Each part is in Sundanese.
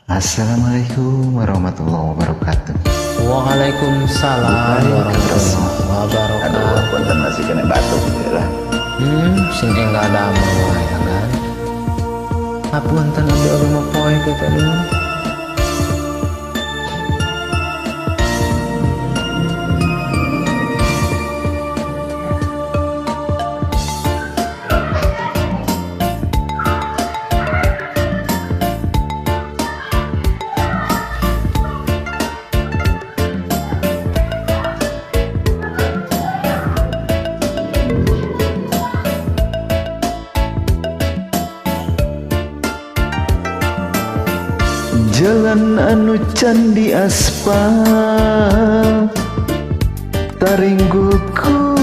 Assalamualaikum warahmatullahi wabarakatuh. Waalaikumsalam warahmatullahi Aduh, wabarakatuh. punten masih kena batuk gitu lah. Sing enggak ada amal ya kan. Apunten abdi oge mah poe kita dulu. Jalan anu can di aspal taringguku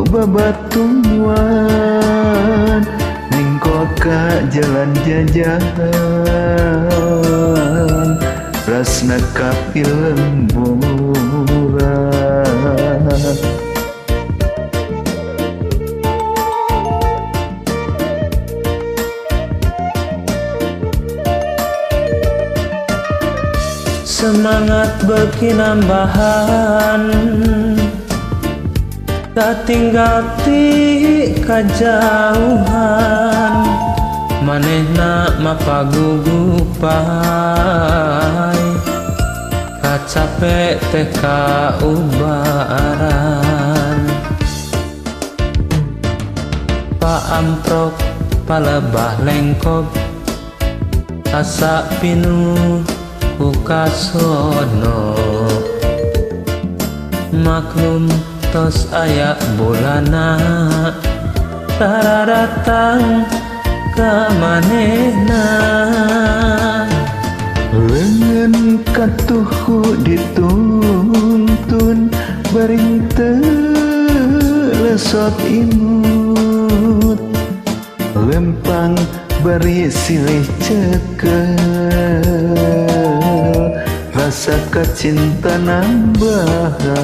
babatuan ningkoka jalan jajahan rasna kapi lemburan Semangat beki nambahan tak tinggal ti kajauhan manehna mapagugupai kacape teh kaubaran paamprok palebah lengkop asa pinuh kasono maklum tos aya bulana tara datang ka manehna lengan katuhu dituntun baring lesot imut lempang bari silih cekel rasa kacinta nambahan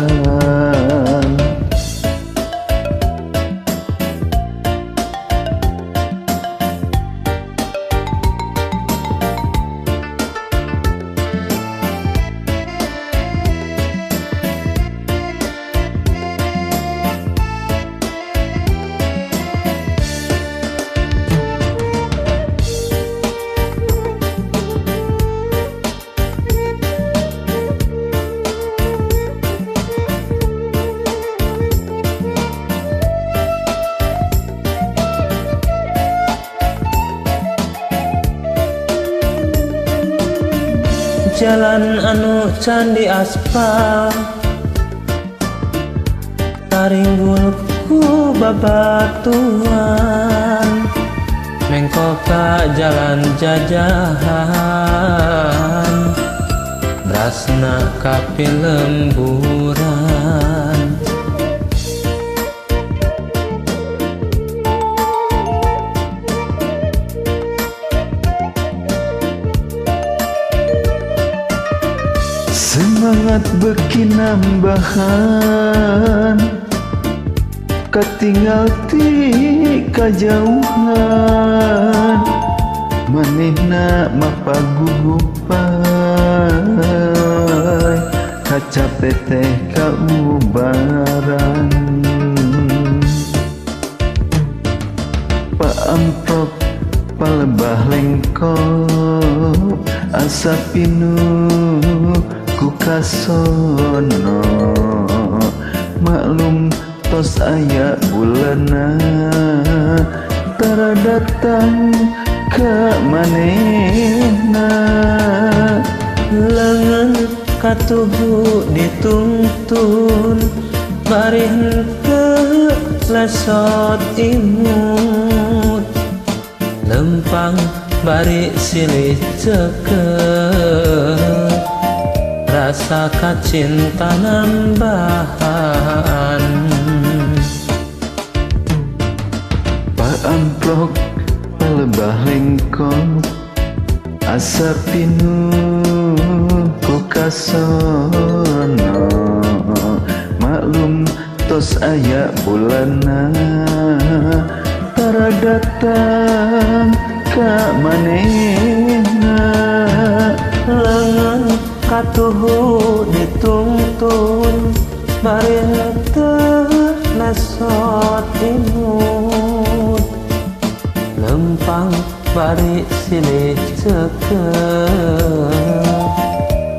jalan anu can di aspal taringgul ku babatuan mengkoka jalan jajahan brasna kapi lemburan semangat beki nambahan katinggal ti kajauhan manehna mapagugupai kacape teh kaubaran paamprok palebah lengkop asa pinuh ku kasono maklum tos aya bulana tara datang ka manehna lengan katuhu dituntun bari henteu lesot imut lempang bari silih cekel rasa kacinta nambahan paamprok palebah lengkop asa pinuh ku kasono maklum tos aya bulana tara datang ka manehna nasot imut lempang bari silih ceket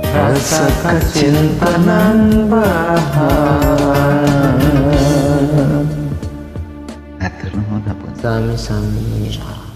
rasa kacintanan bahan atur nuhun hapunten sami-sami.